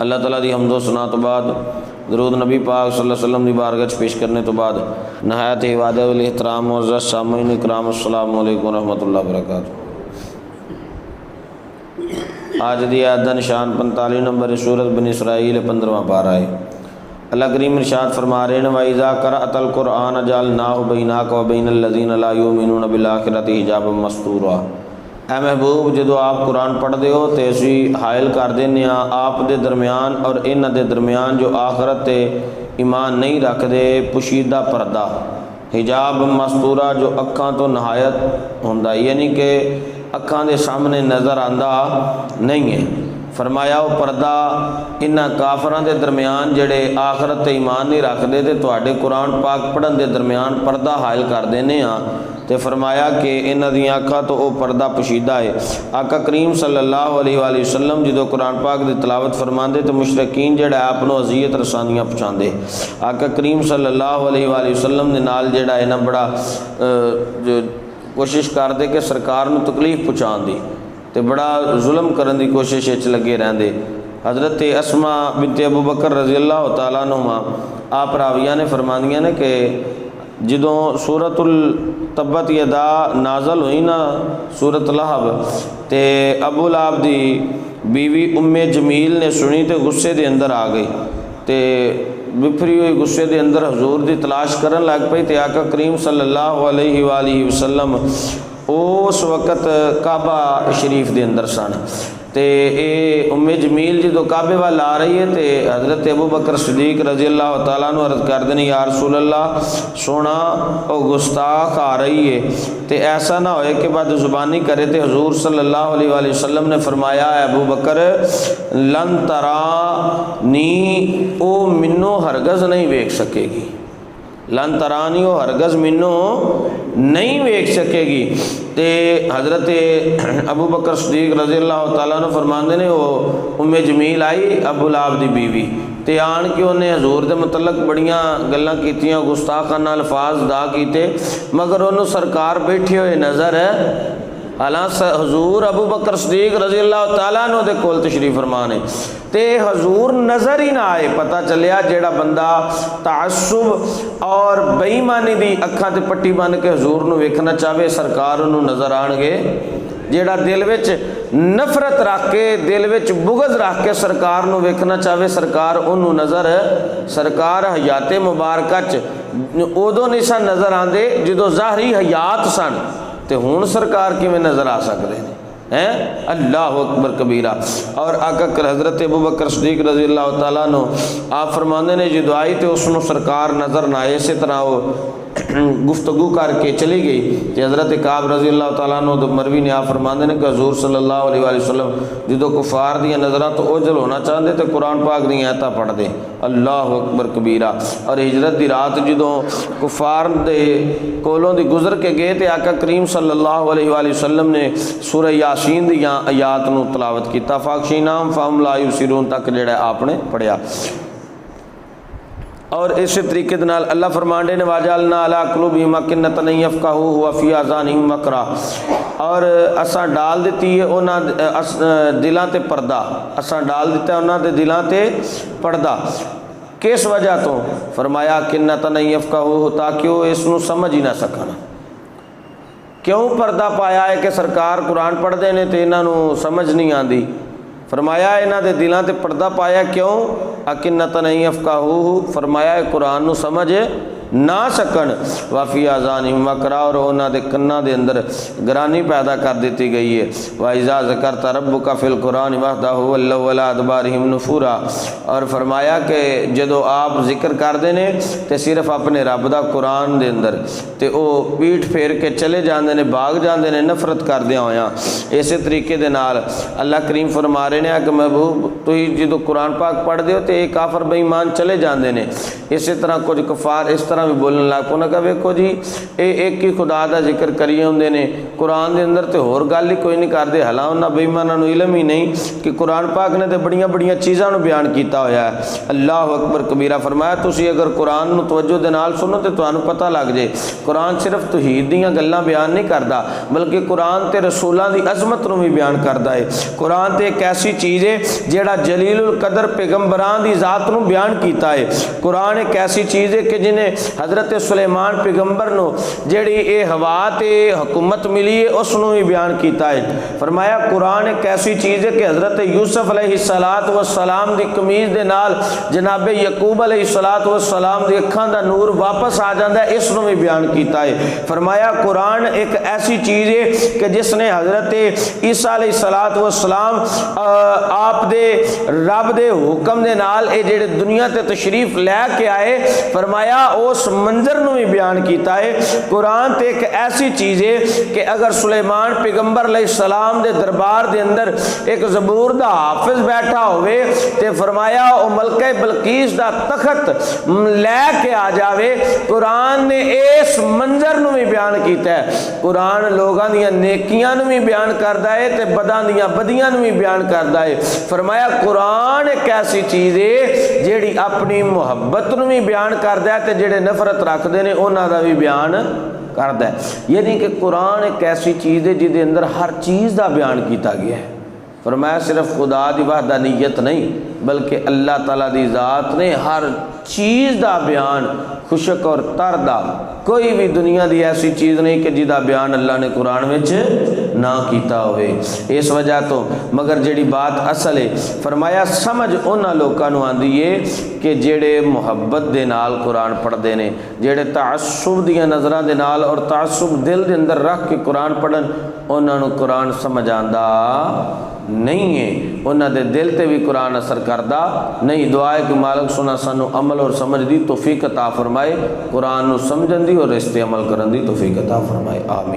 اللہ تعالیٰ دی حمد و ثنا تو بعد درود نبی پاک صلی اللہ علیہ وسلم دی بارگاہ وچ پیش کرنے تو بعد نہایت عبادت و احترام معزز سامعین اکرام السلام علیکم ورحمۃ اللہ وبرکاتہ۔ آج دی آیت دا نشان 45 نمبر سورۃ بنی اسرائیل 15واں پارہ ہے۔ اللہ کریم ارشاد فرما رہے ہیں وَإِذَا قَرَأْتَ الْقُرْآنَ جَعَلْنَاهُ بَيْنَكَ وَبَيْنَ الَّذِينَ لَا يُؤْمِنُونَ بِالْآخِرَةِ حِجَابًا مَسْتُورًا۔ اے محبوب جدو آپ قرآن پڑھ دے ہو تے اسی حائل کر دینے ہاں آپ دے درمیان اور انہاں دے درمیان جو آخرت تے ایمان نہیں رکھ دے پوشیدہ پردہ، حجاب مستورہ جو اکھاں تو نہایت ہوندا، یعنی کہ اکھاں دے سامنے نظر آندا نہیں ہے۔ فرمایا وہ پردہ انہاں کافراں دے درمیان جڑے آخرت تے ایمان نہیں رکھ دے تے تواڈے قرآن پاک پڑھن دے درمیان پردہ حائل کر دینے ہاں تے فرمایا کہ انہاں دیاں اکھاں تو وہ پردہ پوشیدہ ہے۔ آقا کریم صلی اللہ علیہ وآلہ وسلم جدو قرآن پاک دی تلاوت فرماندے تو مشرکین جڑا آپ نو اذیت رسانیاں پہنچاندے، آقا کریم صلی اللہ علیہ وآلہ وسلم دے نال جڑا ہے نا بڑا کوشش کردے کہ سرکار نو تکلیف پہنچان دی تے بڑا ظلم کرن دی کوشش وچ لگے رہندے۔ حضرت اسماء بنت ابو بکر رضی اللہ تعالیٰ عنہما آپ راویہ نے فرماندیاں نے کہ جدوں سورۃ تبت یدا نازل ہوئی نا سورۃ لہب تے ابو لہب دی بیوی ام جمیل نے سنی تے غصے دے اندر آ گئی تے بپھری ہوئی غصے دے اندر حضور دی تلاش کرن لگ پئی تے آقا کریم صلی اللہ علیہ وآلہ وسلم اس وقت کعبہ شریف دے اندر سن تے اے ام جمیل جدو کعبے وال آ رہی ہے تے حضرت ابو بکر صدیق رضی اللہ تعالیٰ عنہ عرض کر دیں یا رسول اللہ سونا او گستاخ آ رہی ہے تے ایسا نہ ہوئے کہ بعد زبانی کرے تے حضور صلی اللہ علیہ وآلہ وسلم نے فرمایا اے ابو بکر لن ترانی او منو ہرگز نہیں ویکھ سکے گی، لن ترانی او ہرگز منو نہیں ویکھ سکے گی۔ تے حضرت ابو بکر صدیق رضی اللہ تعالیٰ عنہ فرماندے نے وہ ام جمیل آئی ابو لہب دی بیوی تے آن کے انہیں حضور دے متعلق بڑیاں گلاں کیتیاں گستاخانہ الفاظ دا کیتے مگر انہوں سرکار بیٹھے ہوئے نظر ہے۔ حالانکہ حضور ابو بکر صدیق رضی اللہ تعالیٰ عنہ دے کول تشریف فرمانے تے حضور نظر ہی نہ آئے۔ پتہ چلیا جیڑا بندہ تعصب اور بے ایمانی دی اکھاں تے پٹی بن کے حضور نو ویکھنا چاہے سرکار انہوں نظر آن گے، جیڑا دل وچ نفرت رکھ کے دل وچ بغض رکھ کے سرکار نو ویکھنا چاہے سرکار انہوں نظر سرکار حیات مبارکہ چ ادو نہیں سن نظر آندے جدو ظاہری حیات سن تے ہون سرکار کیویں نظر آ سکدے ہیں؟ اللہ اکبر کبیرہ۔ اور آقا حضرت ابو بکر صدیق رضی اللہ تعالیٰ عنہ آپ فرماندے نے جدو آئی تے اس نو سرکار نظر نہ آئے، اسی طرح وہ گفتگو کر کے چلی گئی کہ حضرت کعب رضی اللہ تعالیٰ عنہ مروی نے آپ فرماندے نے کہ حضور صلی اللہ علیہ وآلہ وسلم جدو کفار دیا نظرہ تو اوجل ہونا چاہتے تے قرآن پاک دی آیتاں پڑھ دے، اللہ اکبر کبیرہ۔ اور ہجرت دی رات جدو کفار دے کولوں دی گزر کے گئے تے آقا کریم صلی اللہ علیہ وآلہ وسلم نے سورہ یاسین دی آیات نو تلاوت کی فاخشیناہم فہم لا یبصرون تک جڑا آپ نے پڑھیا۔ اور اسی طریقے نال اللہ فرماندے نے واجعلنا علی قلوبہم اکنۃ ان یفقہوا وفی آذانہم وقرا، اور اساں ڈال دیتی ہے انہاں دلاں تے پردہ، اساں ڈال دیتا ہے انہاں دے دلاں تے پردہ۔ کس وجہ تو؟ فرمایا اکنۃ ان یفقہوا تاکہ وہ اس نو سمجھ ہی نہ سکن۔ کیوں پردہ پایا ہے کہ سرکار قرآن پڑھ دے نے تے انہاں نو سمجھ نہیں آندی؟ فرمایا انہاں دے دلاں تے پردہ پایا کیوں؟ اکنۃ ان یفقہوا، فرمایا قرآن نو سمجھ نہ سکن، وفی آذانہم وقرا، اور انہاں دے کناں دے اندر گرانی پیدا کر دیتی گئی ہے۔ وَإِذَا ذَكَرْتَ رَبُّكَ فِي الْقُرْآنِ وَحْدَهُ وَلَّوْا عَلَىٰ أَدْبَارِهِمْ نُفُورًا، اور فرمایا کہ جدو آپ ذکر کر دینے تے صرف اپنے رب دا قرآن دے اندر تے او پیٹھ پھیر کے چلے جاندے نے، بھاگ جاندے نے نفرت کر دیا ہویاں۔ اسی طریقے دے نال اللہ کریم فرما رہے ہیں کہ محبوب تسی جدو قرآن پاک پڑھ دیو تے کافر بے ایمان چلے جاندے نے، اسی طرح کچھ کفار اس طرح طرح بھی بولنے لگ پو. انہاں کہا ویکھو جی یہ ایک ہی خدا دا ذکر کریے ہوندے نے, قرآن دے اندر تے ہور گل ہی کوئی نہیں کردے. حالاں انہاں بے ایماناں نوں علم ہی نہیں کہ قرآن پاک نے تے بڑیاں بڑیاں چیزاں نوں بیان کیتا ہویا ہے. اللہ اکبر کبیرہ. فرمایا تسی اگر قرآن نوں توجہ دے نال سنو تے تانوں پتہ لگ جے قرآن صرف توحید دیاں گلاں بیان نہیں کردا بلکہ قرآن تے رسولاں دی عظمت نوں بھی بیان کردا ہے. قرآن تے ایک ایسی چیز ہے جیڑا جلیل القدر پیغمبران دی ذات نوں بیان کیتا ہے. قرآن ایک ایسی چیز ہے کہ جنہیں حضرت سلیمان پیغمبر نو جیڑی اے ہوا تے حکومت ملی ہے اس نو بھی بیان کیتا ہے. فرمایا قرآن ایک ایسی چیز ہے کہ حضرت یوسف علیہ السلام دی قمیض دے نال جناب یعقوب علیہ السلام دی اکھاں دا نور واپس آ جاندا ہے, اس نو بھی بیان کیتا ہے. فرمایا قرآن ایک ایسی چیز ہے کہ جس نے حضرت عیسیٰ علیہ السلام آپ دے رب دے حکم دے نال اے جڑے دنیا تے تشریف لے کے آئے فرمایا اس منظر نو بھی بیان کیتا ہے. قرآن تے ایک ایسی چیز ہے کہ اگر سلیمان پیغمبر علیہ السلام دے دربار دے اندر ایک زبور دا حافظ بیٹھا ہوئے تے فرمایا او ملکہ بلقیس دا تخت لے کے آ جاوے, قرآن نے اس منظر نو بھی بیان کیتا ہے. قرآن لوگاں دیاں نیکیاں نو بھی بیان کردا ہے تے بداں دیاں بدیاں نو بھی بیان کردا ہے. فرمایا قرآن ایک ایسی چیز ہے جیڑی اپنی محبت نو بھی بیان کردا ہے تے جڑے نفرت رکھدے نے انہاں دا بھی بیان کردا ہے. یعنی کہ قرآن ایک ایسی چیز ہے جس دے اندر ہر چیز دا بیان کیتا گیا ہے. فرمایا صرف خدا دی وحدانیت نہیں بلکہ اللہ تعالیٰ دی ذات نے ہر چیز دا بیان خشک اور تر دا کوئی بھی دنیا دی ایسی چیز نہیں کہ جدا بیان اللہ نے قرآن وچ نہ کیتا ہوئے. اس وجہ تو مگر جڑی بات اصل ہے فرمایا سمجھ انہاں لوکاں نوں آندی ہے کہ جڑے محبت دے نال قرآن پڑھ دے نے, جڑے تعصب دیاں نظراں دے نال اور تعصب دل دے اندر رکھ کے قرآن پڑھن انہاں نوں قرآن سمجھ آندا نہیں ہے, انہاں دے دل تے بھی قرآن اثر کردا نہیں. دعا ہے کہ مالک سنا سانو عمل اور سمجھ دی توفیق عطا فرمائے, قرآن نو سمجھن دی اور اس تے عمل کرن دی توفیق عطا فرمائے. آمین.